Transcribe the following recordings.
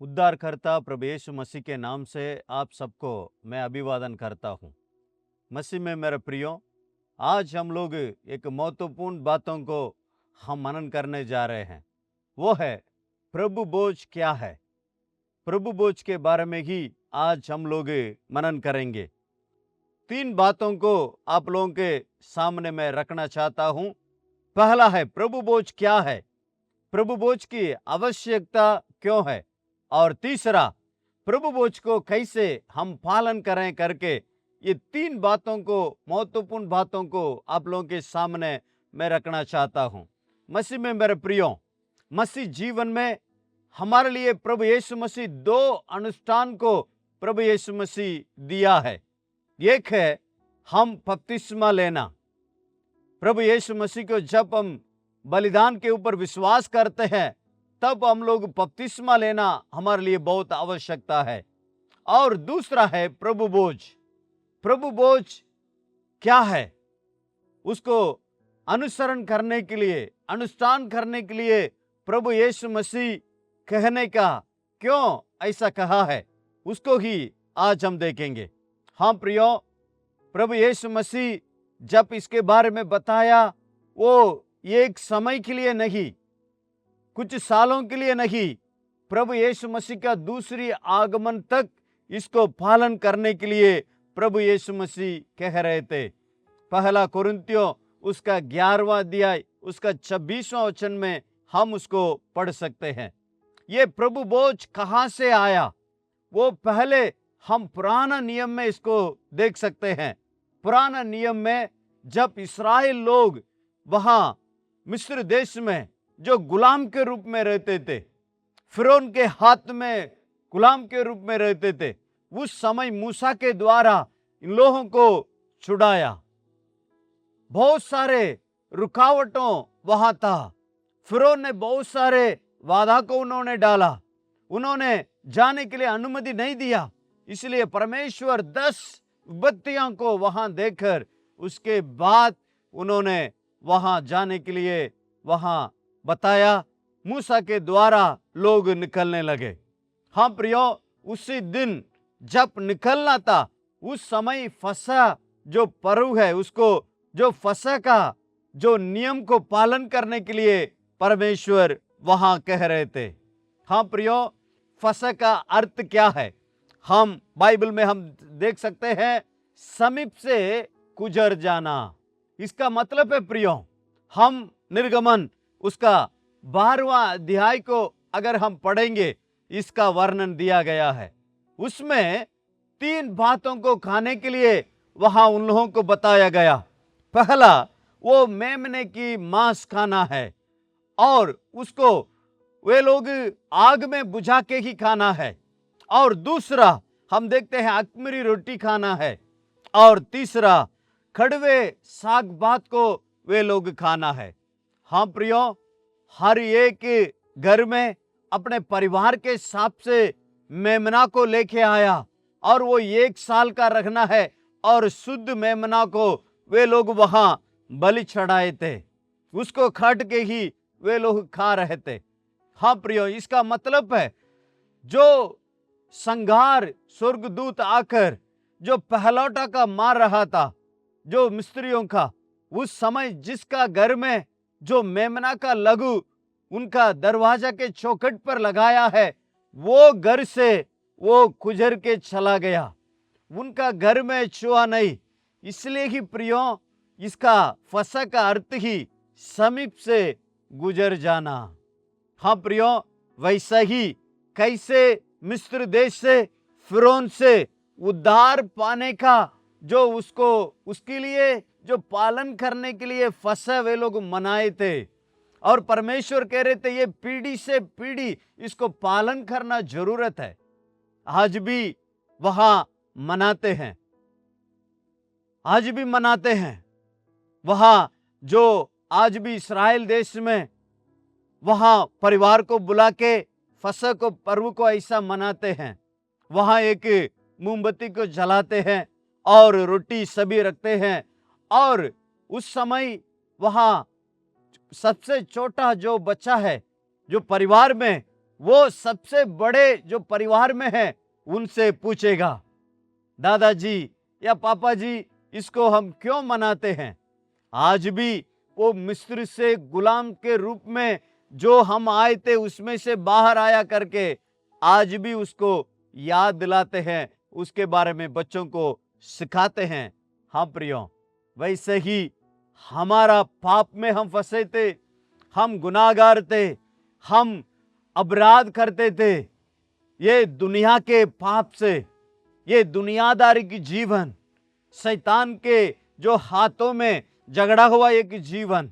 उद्धारकर्ता प्रभु यीशु मसीह के नाम से आप सबको मैं अभिवादन करता हूँ। मसीह में मेरे प्रियो, आज हम लोग एक महत्वपूर्ण बातों को हम मनन करने जा रहे हैं। वो है प्रभु बोझ क्या है। प्रभु बोझ के बारे में ही आज हम लोग मनन करेंगे। तीन बातों को आप लोगों के सामने मैं रखना चाहता हूँ। पहला है प्रभु बोझ क्या है, प्रभु बोझ की आवश्यकता क्यों है, और तीसरा प्रभु बोझ को कैसे हम पालन करें करके ये तीन बातों को, महत्वपूर्ण बातों को आप लोगों के सामने मैं रखना चाहता हूं। मसीह में मेरे प्रियो, मसीह जीवन में हमारे लिए प्रभु यीशु मसीह दो अनुष्ठान को प्रभु यीशु मसीह दिया है। एक है हम बपतिस्मा लेना। प्रभु यीशु मसीह को जब हम बलिदान के ऊपर विश्वास करते हैं तब हम लोग बपतिस्मा लेना हमारे लिए बहुत आवश्यकता है। और दूसरा है प्रभु बोझ। प्रभु बोझ क्या है, उसको अनुसरण करने के लिए, अनुष्ठान करने के लिए प्रभु यीशु मसीह कहने का क्यों ऐसा कहा है, उसको ही आज हम देखेंगे। हाँ प्रियो, प्रभु यीशु मसीह जब इसके बारे में बताया, वो एक समय के लिए नहीं, कुछ सालों के लिए नहीं, प्रभु यीशु मसीह का दूसरी आगमन तक इसको पालन करने के लिए प्रभु यीशु मसीह कह रहे थे। पहला कुरिन्थियों उसका 11वां अध्याय उसका 26वां वचन में हम उसको पढ़ सकते हैं। ये प्रभु बोझ कहाँ से आया, वो पहले हम पुराना नियम में इसको देख सकते हैं। पुराना नियम में जब इस्राएल लोग वहां मिस्र देश में जो गुलाम के रूप में रहते थे, फिरौन के हाथ में गुलाम के रूप में रहते थे, उस समय मूसा के द्वारा इन लोगों को छुड़ाया। बहुत सारे रुकावटों वहां था। फिरौन ने बहुत सारे वादा को उन्होंने डाला, उन्होंने जाने के लिए अनुमति नहीं दिया। इसलिए परमेश्वर 10 विपत्तियों को वहां देखकर उसके बाद उन्होंने वहां जाने के लिए वहां बताया, मूसा के द्वारा लोग निकलने लगे। हाँ प्रियो, उसी दिन जब निकलना था, उस समय फसह जो पर्व है, उसको जो फसह का जो नियम को पालन करने के लिए परमेश्वर वहां कह रहे थे। हाँ प्रियो, फसह का अर्थ क्या है, हम बाइबल में हम देख सकते हैं, समीप से गुजर जाना। इसका मतलब है प्रियो, हम निर्गमन उसका 12वां अध्याय को अगर हम पढ़ेंगे, इसका वर्णन दिया गया है। उसमें 3 बातों को खाने के लिए वहां उन लोगों को बताया गया। पहला, वो मेमने की मांस खाना है, और उसको वे लोग आग में बुझा के ही खाना है। और दूसरा हम देखते हैं अख़मीरी रोटी खाना है। और तीसरा, कड़वे साग भात को वे लोग खाना है। हाँ प्रियो, हर एक घर में अपने परिवार के हिसाब से मेमना को लेके आया, और वो 1 साल का रखना है, और शुद्ध मेमना को वे लोग वहां बलि चढ़ाए थे। उसको काट के ही वे लोग खा रहे थे। हाँ प्रियो, इसका मतलब है जो संघार स्वर्गदूत आकर जो पहलौठा का मार रहा था, जो मिस्त्रियों का, उस समय जिसका घर में जो मेमना का लघु उनका दरवाजा के चौखट पर लगाया है, वो घर से वो गुजर के चला गया, उनका घर में छुआ नहीं। इसलिए ही प्रियो, इसका फसह का अर्थ ही समीप से गुजर जाना। हाँ प्रियो, वैसा ही कैसे मिस्र देश से, फिरौन से उद्धार पाने का जो उसको उसके लिए जो पालन करने के लिए फसह वे लोग मनाए थे, और परमेश्वर कह रहे थे ये पीढ़ी से पीढ़ी इसको पालन करना जरूरत है। आज भी वहां मनाते हैं, आज भी मनाते हैं। वहां जो आज भी इस्राएल देश में वहां परिवार को बुला के फसह को पर्व को ऐसा मनाते हैं। वहां एक मोमबत्ती को जलाते हैं और रोटी सभी रखते हैं, और उस समय वहां सबसे छोटा जो बच्चा है, जो परिवार में वो सबसे बड़े जो परिवार में है उनसे पूछेगा, दादाजी या पापा जी, इसको हम क्यों मनाते हैं? आज भी वो मिस्र से गुलाम के रूप में जो हम आए थे उसमें से बाहर आया करके आज भी उसको याद दिलाते हैं, उसके बारे में बच्चों को सिखाते हैं। हाँ प्रियो, वैसे ही हमारा पाप में हम फंसे थे, हम गुनाहगार थे, हम अपराध करते थे। ये दुनिया के पाप से, ये दुनियादारी की जीवन, शैतान के जो हाथों में झगड़ा हुआ एक जीवन,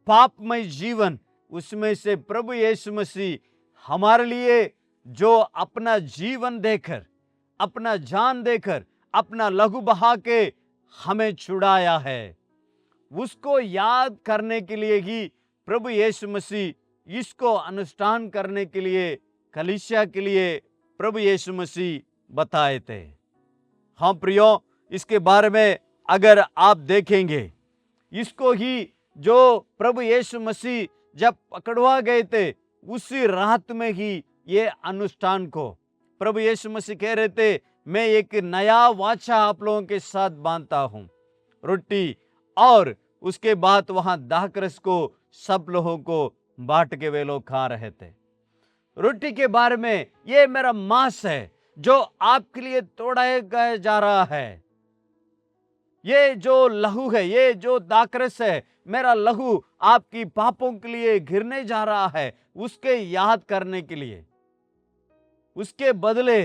पापमय जीवन, उसमें से प्रभु यीशु मसीह हमारे लिए जो अपना जीवन देकर, अपना जान देकर, अपना लहू बहा के हमें छुड़ाया है, उसको याद करने के लिए ही प्रभु यीशु मसीह इसको अनुष्ठान करने के लिए कलीसिया के लिए प्रभु यीशु मसीह बताए थे। हाँ प्रियो, इसके बारे में अगर आप देखेंगे, इसको ही जो प्रभु यीशु मसीह जब पकड़वा गए थे उसी रात में ही ये अनुष्ठान को प्रभु यीशु मसीह कह रहे थे, मैं एक नया वाचा आप लोगों के साथ बांधता हूं, रोटी और उसके बाद वहां दाखरस को सब लोगों को बांट के वे लोग खा रहे थे। रोटी के बारे में, ये मेरा मांस है जो आपके लिए तोड़ा जा रहा है, ये जो लहू है, ये जो दाखरस है, मेरा लहू आपकी पापों के लिए गिरने जा रहा है, उसके याद करने के लिए। उसके बदले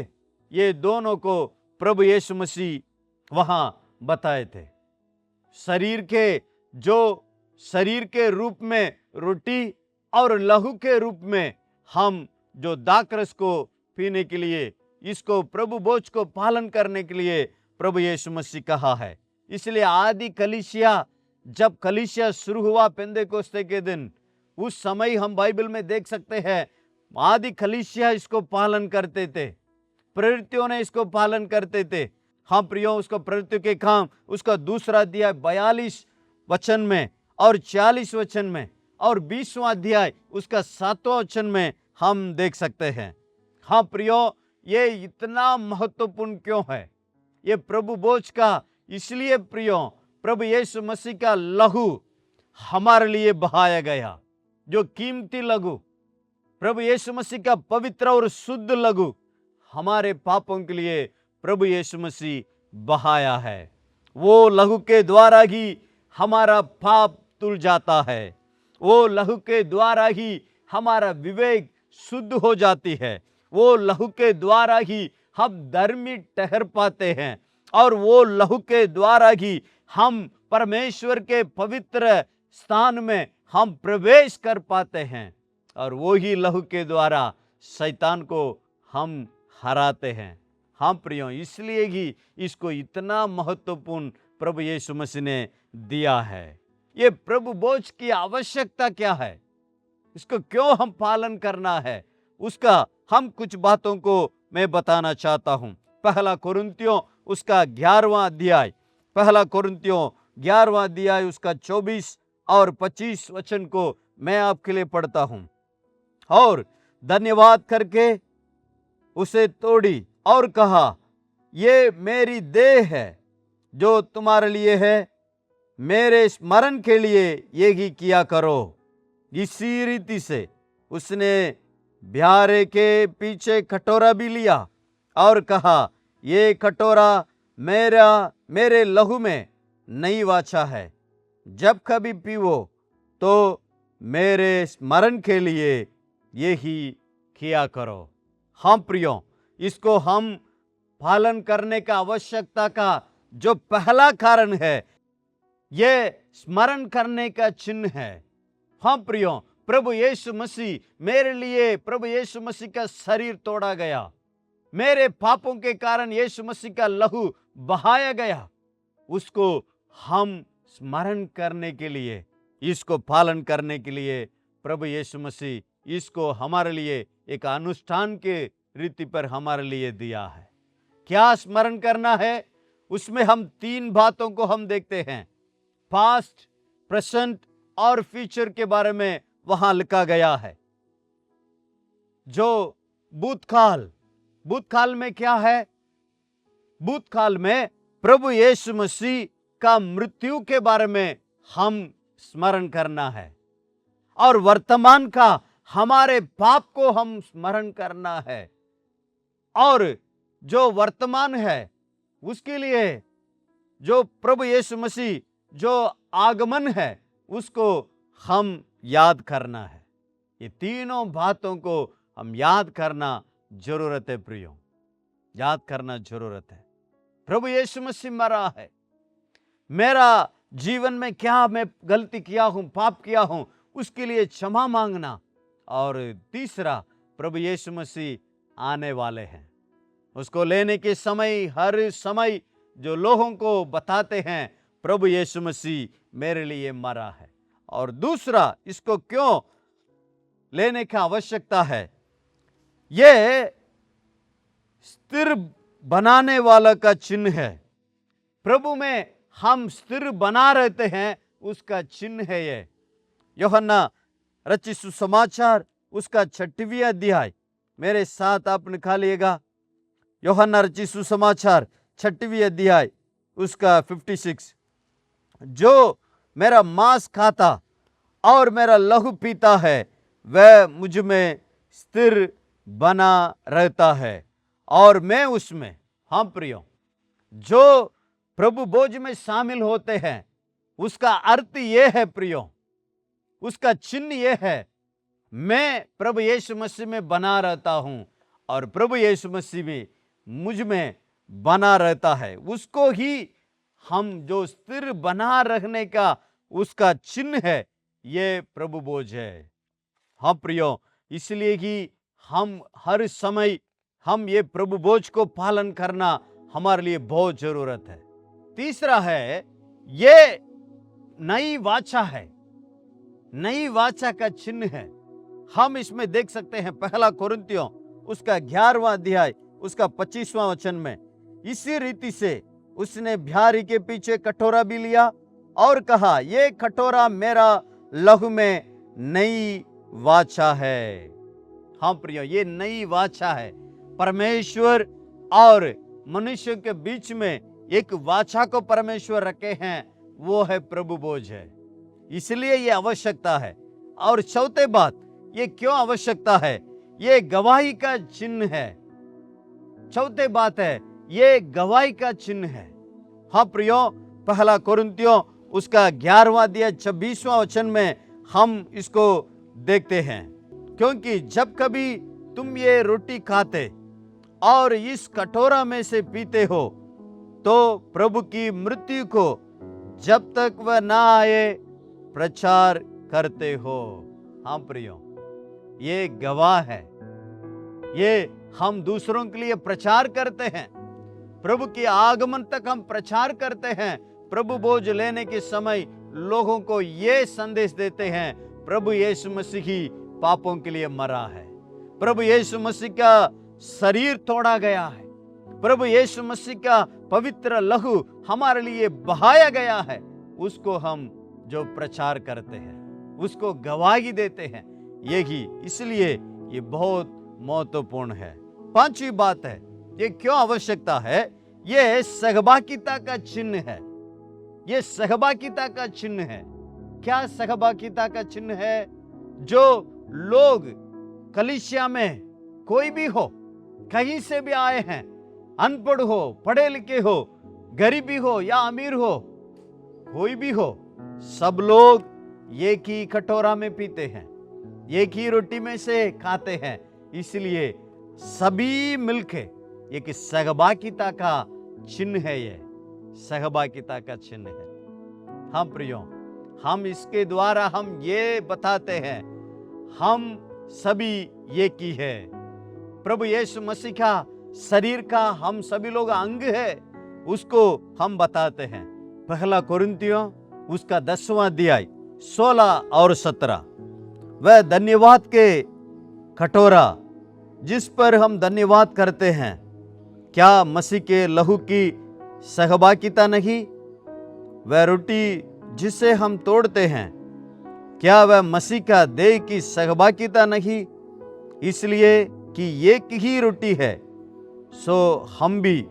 ये दोनों को प्रभु यीशु मसीह वहां बताए थे। शरीर के रूप में रोटी और लहू के रूप में हम जो दाखरस को पीने के लिए, इसको प्रभु भोज को पालन करने के लिए प्रभु यीशु मसीह कहा है। इसलिए आदि कलीसिया, जब कलीसिया शुरू हुआ पेंतेकोस्ते के दिन, उस समय हम बाइबल में देख सकते हैं आदि कलीसिया इसको पालन करते थे, प्रवृत्तियों ने इसको पालन करते थे। हाँ प्रियो, उसको प्रवृत्ति के काम उसका दूसरा अध्याय 42 वचन में और 40 वचन में और 20वां अध्याय उसका 7वां वचन में हम देख सकते हैं। हाँ प्रियो, ये इतना महत्वपूर्ण क्यों है? ये प्रभु भोज का इसलिए प्रियो, प्रभु यीशु मसीह का लहू हमारे लिए बहाया गया, जो कीमती लहू, प्रभु यीशु मसीह का पवित्र और शुद्ध लहू हमारे पापों के लिए प्रभु यीशु मसीह बहाया है। वो लहू के द्वारा ही हमारा पाप धुल जाता है, वो लहू के द्वारा ही हमारा विवेक शुद्ध हो जाती है, वो लहू के द्वारा ही हम धर्मी ठहर पाते हैं, और वो लहू के द्वारा ही हम परमेश्वर के पवित्र स्थान में हम प्रवेश कर पाते हैं, और वो ही लहू के द्वारा शैतान को हम हराते हैं। हाँ प्रियो, इसलिए ही इसको इतना महत्वपूर्ण प्रभु यीशु मसीह ने दिया है। ये प्रभु भोज की आवश्यकता क्या है, इसको क्यों हम पालन करना है, उसका हम कुछ बातों को मैं बताना चाहता हूँ। पहला कुरिन्थियों उसका 11वां अध्याय, पहला कुरिन्थियों 11वां अध्याय उसका 24 और 25 वचन को मैं आपके लिए पढ़ता हूँ। और धन्यवाद करके उसे तोड़ी और कहा, ये मेरी देह है जो तुम्हारे लिए है, मेरे स्मरण के लिए ये ही किया करो। इसी रीति से उसने ब्यारे के पीछे कटोरा भी लिया और कहा, ये कटोरा मेरे लहू में नई वाचा है, जब कभी पीवो तो मेरे स्मरण के लिए ये ही किया करो। हाँ प्रियो, इसको हम पालन करने का आवश्यकता का जो पहला कारण है, ये स्मरण करने का चिन्ह है। हाँ प्रियो, प्रभु यीशु मसीह मेरे लिए, प्रभु यीशु मसीह का शरीर तोड़ा गया, मेरे पापों के कारण यीशु मसीह का लहू बहाया गया, उसको हम स्मरण करने के लिए, इसको पालन करने के लिए प्रभु यीशु मसीह इसको हमारे लिए एक अनुष्ठान के रीति पर हमारे लिए दिया है। क्या स्मरण करना है? उसमें हम 3 बातों को हम देखते हैं। पास्ट, प्रेजेंट और फ्यूचर के बारे में वहां लिखा गया है। जो भूतकाल में क्या है? भूतकाल में प्रभु यीशु मसीह का मृत्यु के बारे में हम स्मरण करना है, और वर्तमान का हमारे पाप को हम स्मरण करना है। और जो वर्तमान है उसके लिए जो प्रभु यीशु मसीह जो आगमन है उसको हम याद करना है। ये तीनों बातों को हम याद करना जरूरत है प्रियो, याद करना जरूरत है। प्रभु यीशु मसीह मरा है, मेरा जीवन में क्या मैं गलती किया हूं, पाप किया हूं, उसके लिए क्षमा मांगना। और तीसरा, प्रभु यीशु मसीह आने वाले हैं, उसको लेने के समय हर समय जो लोगों को बताते हैं प्रभु यीशु मसीह मेरे लिए मरा है। और दूसरा, इसको क्यों लेने का आवश्यकता है? ये स्थिर बनाने वाला का चिन्ह है। प्रभु में हम स्थिर बना रहते हैं, उसका चिन्ह है ये। यूहन्ना रचित सुसमाचार उसका 6वां अध्याय मेरे साथ आप निकालिएगा। यूहन्ना रचित सुसमाचार 6वां अध्याय उसका 56। जो मेरा मांस खाता और मेरा लहू पीता है वह मुझ में स्थिर बना रहता है और मैं उसमें। हाँ प्रियो, जो प्रभु भोज में शामिल होते हैं उसका अर्थ ये है प्रियो, उसका चिन्ह ये है, मैं प्रभु यीशु मसीह में बना रहता हूं और प्रभु यीशु मसीह भी मुझ में बना रहता है। उसको ही हम जो स्थिर बना रखने का उसका चिन्ह है, ये प्रभु भोज है। हाँ प्रियो, इसलिए कि हम हर समय हम ये प्रभु भोज को पालन करना हमारे लिए बहुत जरूरत है। तीसरा है, ये नई वाचा है, नई वाचा का चिन्ह है। हम इसमें देख सकते हैं 1 कोरिन्थियों उसका 11वां अध्याय उसका 25वां वचन में, इसी रीति से उसने ब्यारी के पीछे कटोरा भी लिया और कहा, ये कटोरा मेरा लहू में नई वाचा है। हाँ प्रियो, ये नई वाचा है। परमेश्वर और मनुष्य के बीच में एक वाचा को परमेश्वर रखे हैं, वो है प्रभु भोज है। इसलिए ये आवश्यकता है। और चौथे बात, ये क्यों आवश्यकता है? ये गवाही का चिन्ह है। चौथे बात है, ये गवाही का चिन्ह है। हाँ प्रियो, 1 कोरिन्थियों उसका 11वां अध्याय 26वां वचन में हम इसको देखते हैं, क्योंकि जब कभी तुम ये रोटी खाते और इस कटोरा में से पीते हो तो प्रभु की मृत्यु को जब तक वह ना आए प्रचार करते हो। हाँ प्रियो, ये गवाह है, ये हम दूसरों के लिए प्रचार करते हैं। प्रभु के आगमन तक हम प्रचार करते हैं। प्रभु भोज लेने के समय लोगों को ये संदेश देते हैं, प्रभु यीशु मसीह ही पापों के लिए मरा है, प्रभु यीशु मसीह का शरीर तोड़ा गया है, प्रभु यीशु मसीह का पवित्र लहू हमारे लिए बहाया गया है। उसको हम जो प्रचार करते हैं, उसको गवाही देते हैं, यही इसलिए ये बहुत महत्वपूर्ण है। पांचवी बात है, ये क्यों आवश्यकता है? ये सहभागिता का चिन्ह है। ये सहभागिता का चिन्ह है। क्या सहभागिता का चिन्ह है? जो लोग कलीसिया में कोई भी हो, कहीं से भी आए हैं, अनपढ़ हो, पढ़े लिखे हो, गरीबी हो या अमीर हो, कोई भी हो, सब लोग एक ही कटोरा में पीते हैं, एक ही रोटी में से खाते हैं। इसलिए सभी मिलके एक सहभागिता का चिन्ह है। ये सहभागिता का चिन्ह है। हाँ प्रियो, हम इसके द्वारा हम ये बताते हैं, हम सभी एक ही है। प्रभु यीशु मसीह का शरीर का हम सभी लोग अंग है, उसको हम बताते हैं। 1 कोरिन्थियों उसका 10वां अध्याय 16 और 17, वह धन्यवाद के कटोरा जिस पर हम धन्यवाद करते हैं, क्या मसीह के लहू की सहभागिता नहीं? वह रोटी जिसे हम तोड़ते हैं, क्या वह मसीह का देह की सहभागिता नहीं? इसलिए कि एक ही रोटी है, सो हम भी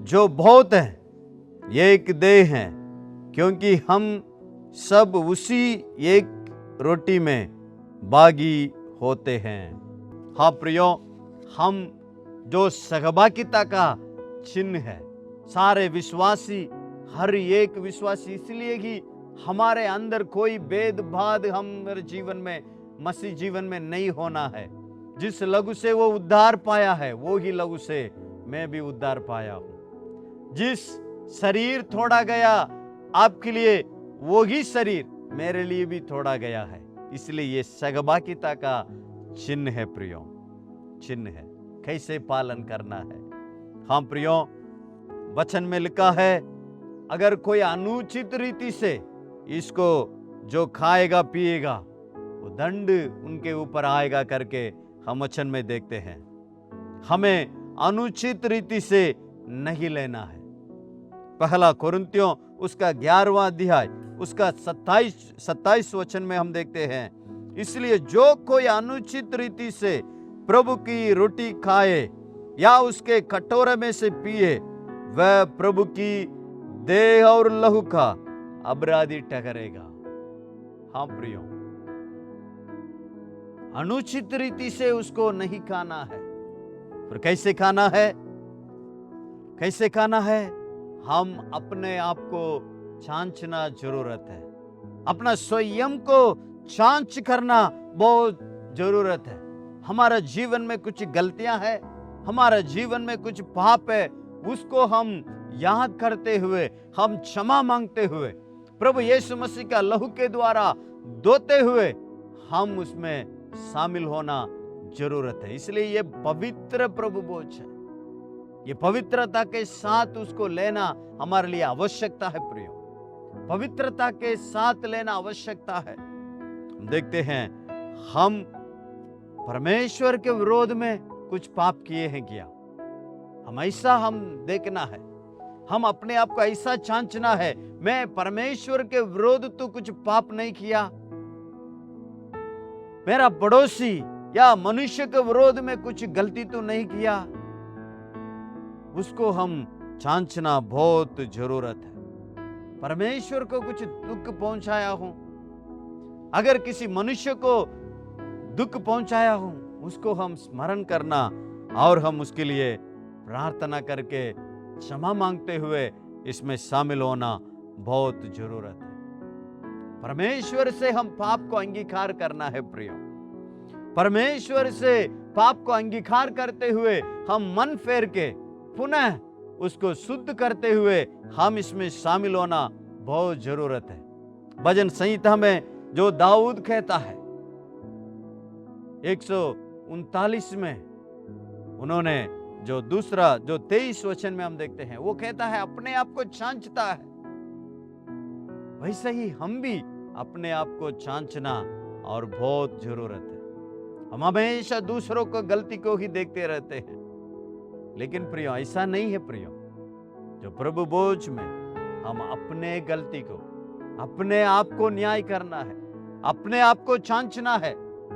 जो बहुत हैं एक देह हैं, क्योंकि हम सब उसी एक रोटी में भागी होते हैं। हाँ प्रियो, हम जो सहभागिता का चिन्ह है, सारे विश्वासी, हर एक विश्वासी, इसलिए कि हमारे अंदर कोई भेदभाव हमारे जीवन में, मसीह जीवन में नहीं होना है। जिस लहू से वो उद्धार पाया है, वो ही लहू से मैं भी उद्धार पाया हूं। जिस शरीर तोड़ा गया आपके लिए, वो ही शरीर मेरे लिए भी तोड़ा गया है। इसलिए ये सहभागिता का चिन्ह है प्रियो, चिन्ह है। कैसे पालन करना है? हाँ प्रियो, वचन में लिखा है, अगर कोई अनुचित रीति से इसको जो खाएगा पिएगा, वो दंड उनके ऊपर आएगा करके हम वचन में देखते हैं। हमें अनुचित रीति से नहीं लेना है। पहला कुरिन्थियों उसका 11वां अध्याय उसका 27 वचन में हम देखते हैं, इसलिए जो कोई अनुचित रीति से प्रभु की रोटी खाए या उसके कटोरे में से पिए, वह प्रभु की देह और लहू का अपराधी ठहरेगा। हाँ प्रियो, अनुचित रीति से उसको नहीं खाना है। पर कैसे खाना है? कैसे खाना है? हम अपने आप को जांचना जरूरत है। अपना स्वयं को जांच करना बहुत जरूरत है। हमारा जीवन में कुछ गलतियां हैं, हमारा जीवन में कुछ पाप है, उसको हम याद करते हुए, हम क्षमा मांगते हुए, प्रभु यीशु मसीह का लहू के द्वारा धोते हुए हम उसमें शामिल होना जरूरत है। इसलिए ये पवित्र प्रभु भोज है। ये पवित्रता के साथ उसको लेना हमारे लिए आवश्यकता है प्रियो, पवित्रता के साथ लेना आवश्यकता है। हम देखते हैं, हम परमेश्वर के विरोध में कुछ पाप किए हैं क्या? हम ऐसा हम देखना है, हम अपने आप को ऐसा जांचना है, मैं परमेश्वर के विरोध तो कुछ पाप नहीं किया, मेरा पड़ोसी या मनुष्य के विरोध में कुछ गलती तो नहीं किया, उसको हम जांचना बहुत जरूरत है। परमेश्वर को कुछ दुख पहुंचाया हूं, अगर किसी मनुष्य को दुख पहुंचाया हूं, उसको हम स्मरण करना और हम उसके लिए प्रार्थना करके क्षमा मांगते हुए इसमें शामिल होना बहुत जरूरत है। परमेश्वर से हम पाप को अंगीकार करना है प्रियो। परमेश्वर से पाप को अंगीकार करते हुए हम मन फेर के पुनः उसको शुद्ध करते हुए हम इसमें शामिल होना बहुत जरूरत है। भजन संहिता में जो दाऊद कहता है 139 में, उन्होंने जो दूसरा जो 23 वचन में हम देखते हैं, वो कहता है अपने आप को जांचता है। वैसे ही हम भी अपने आप को जांचना और बहुत जरूरत है। हम हमेशा दूसरों को गलती को ही देखते रहते हैं, लेकिन प्रियो ऐसा नहीं है प्रियो। जो प्रभु भोज में हम अपने गलती को, अपने आप को न्याय करना है, अपने आप को जांचना है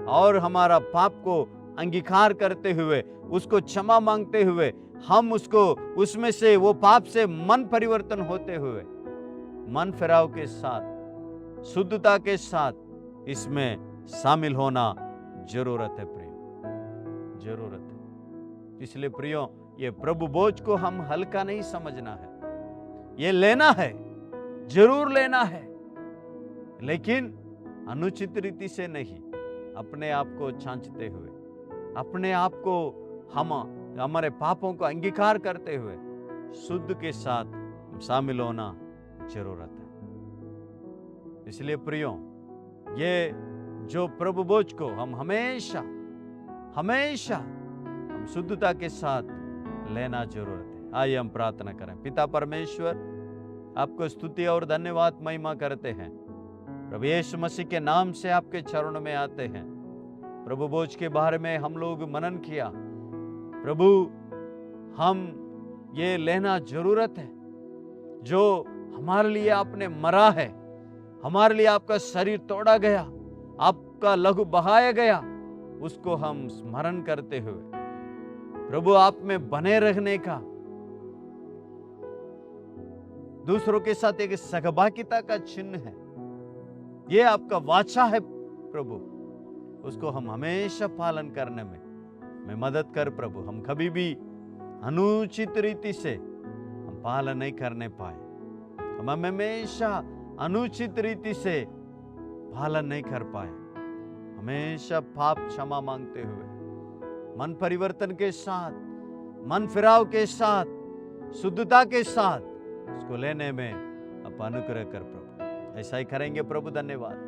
और हमारा पाप को अंगीकार करते हुए, उसको क्षमा मांगते हुए, हम उसको उसमें से वो पाप से मन परिवर्तन होते हुए, मन फिराव के साथ, शुद्धता के साथ इसमें शामिल होना जरूरत है प्रियो, जरूरत है। इसलिए प्रियो, ये प्रभु भोज को हम हल्का नहीं समझना है, ये लेना है, जरूर लेना है, लेकिन अनुचित रीति से नहीं, अपने आप को जांचते हुए, अपने आप को हम हमारे पापों को अंगीकार करते हुए शुद्ध के साथ शामिल होना जरूरत है। इसलिए प्रियो, ये जो प्रभु भोज को हम हमेशा हमेशा हम शुद्धता के साथ लेना जरूरत है। आइए हम प्रार्थना करें। पिता परमेश्वर, आपको स्तुति और धन्यवाद महिमा करते हैं। प्रभु यीशु मसीह के नाम से आपके चरणों में आते हैं। प्रभु भोज के बारे में हम लोग मनन किया। प्रभु, हम ये लेना जरूरत है, जो हमारे लिए आपने मरा है, हमारे लिए आपका शरीर तोड़ा गया, आपका लहू बहाया गया, उसको हम स्मरण करते हुए प्रभु आप में बने रहने का, दूसरों के साथ एक सहभागिता का चिन्ह है, ये आपका वाचा है प्रभु, उसको हम हमेशा पालन करने में मदद कर प्रभु। हम कभी भी अनुचित रीति से हम पालन नहीं करने पाए, हम हमेशा अनुचित रीति से पालन नहीं कर पाए, हमेशा पाप क्षमा मांगते हुए मन परिवर्तन के साथ, मन फिराव के साथ, शुद्धता के साथ उसको लेने में आप अनुग्रह कर प्रभु। ऐसा ही करेंगे प्रभु। धन्यवाद।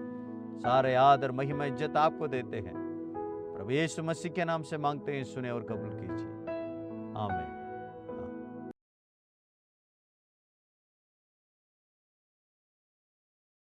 सारे आदर महिमा इज्जत आपको देते हैं प्रभु यीशु मसीह के नाम से मांगते हैं, सुने और कबूल कीजिए। आमीन।